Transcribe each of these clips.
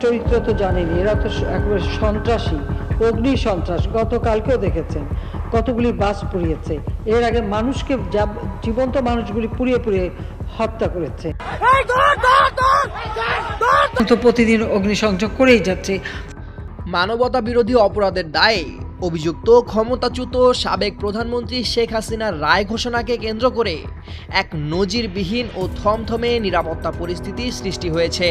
চরিত্র তো জানেনি, এরা তো একেবারে সন্ত্রাসী, অগ্নি সন্ত্রাস। গতকালকেও দেখেছেন কতগুলি বাস পুড়িয়েছে, এর আগে মানুষকে জীবন্ত মানুষগুলি পুড়িয়ে পুড়িয়ে হত্যা করেছে। তো প্রতিদিন অগ্নিসংযোগ করেই যাচ্ছে। মানবতা বিরোধী অপরাধের দায়ে অভিযুক্ত ক্ষমতাচ্যুত সাবেক প্রধানমন্ত্রী শেখ হাসিনার রায় ঘোষণাকে কেন্দ্র করে এক নজিরবিহীন ও থমথমে নিরাপত্তা পরিস্থিতি সৃষ্টি হয়েছে।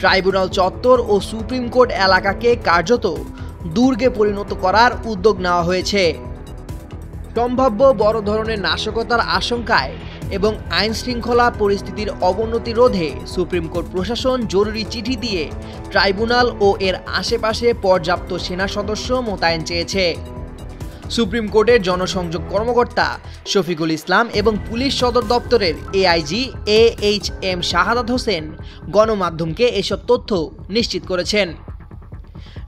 ট্রাইব্যুনাল চত্বর ও সুপ্রিম কোর্ট এলাকাকে কার্যত দুর্গে পরিণত করার উদ্যোগ নেওয়া হয়েছে। সম্ভাব্য বড় ধরনের নাশকতার আশঙ্কায় এবং আইন শৃঙ্খলা পরিস্থিতির অবনতি রোধে সুপ্রিম কোর্ট প্রশাসন জরুরি চিঠি দিয়ে ট্রাইব্যুনাল ও এর আশেপাশে পর্যাপ্ত সেনা সদস্য মোতায়েন চেয়েছে। সুপ্রিম কোর্টের জনসংযোগ কর্মকর্তা শফিকুল ইসলাম এবং পুলিশ সদর দপ্তরের এআইজি AHM শাহাদাত হোসেন গণমাধ্যমকে এসব তথ্য নিশ্চিত করেছেন।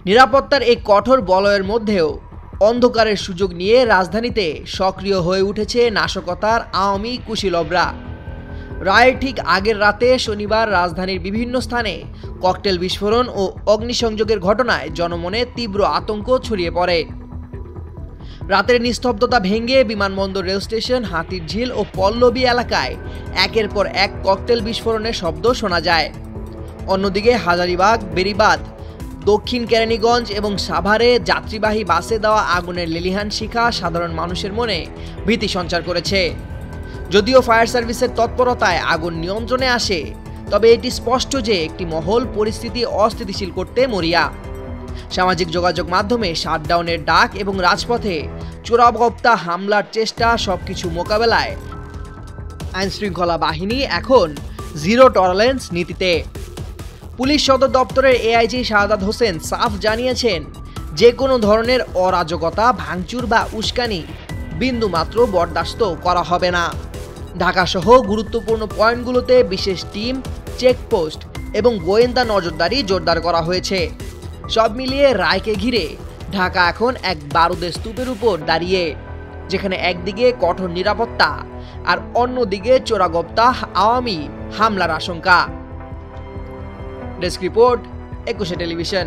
নিরাপত্তার এই কঠোর বলয়ের মধ্যেও অন্ধকারের সুযোগ নিয়ে রাজধানীতে সক্রিয় হয়ে উঠেছে নাশকতার আওয়ামী কুশীলবরা। রায়ের ঠিক আগের রাতে শনিবার রাজধানীর বিভিন্ন স্থানে ককটেল বিস্ফোরণ ও অগ্নিসংযোগের ঘটনায় জনমনে তীব্র আতঙ্ক ছড়িয়ে পড়ে। রাতের নিস্তব্ধতা ভেঙে বিমানবন্দর, রেল স্টেশন, হাতিরঝিল ও পল্লবী এলাকায় একের পর এক ককটেল বিস্ফোরণের শব্দ শোনা যায়। অন্যদিকে হাজারীবাগ, বেড়িবাঁধ, দক্ষিণ কেরানীগঞ্জ এবং সাভারে যাত্রীবাহী বাসে দেওয়া আগুনের লেলিহান শিখা সাধারণ মানুষের মনে ভীতি সঞ্চার করেছে। যদিও ফায়ার সার্ভিসের তৎপরতায় আগুন নিয়ন্ত্রণে আসে, তবে এটি স্পষ্ট যে একটি মহল পরিস্থিতি অস্থিতিশীল করতে মরিয়া। সামাজিক যোগাযোগ মাধ্যমে শাটডাউনের ডাক এবং রাজপথে চোরাগোপ্তা হামলার চেষ্টা সবকিছু মোকাবেলায় আইনশৃঙ্খলা বাহিনী এখন জিরো টলারেন্স নীতিতে। পুলিশ সদর দপ্তরের এআইজি শাহাদাত হোসেন সাফ জানিয়েছেন, যে কোনো ধরনের অরাজকতা, ভাঙচুর বা উস্কানি বিন্দুমাত্র বরদাস্ত করা হবে না। ঢাকাসহ গুরুত্বপূর্ণ পয়েন্টগুলোতে বিশেষ টিম, চেকপোস্ট এবং গোয়েন্দা নজরদারি জোরদার করা হয়েছে। সব মিলিয়ে রায়কে ঘিরে ঢাকা এখন এক বারুদের স্তূপের উপর দাঁড়িয়ে, যেখানে একদিকে কঠোর নিরাপত্তা আর অন্যদিকে চোরাগোপ্তা আওয়ামী হামলার আশঙ্কা। Desk report, 21 television.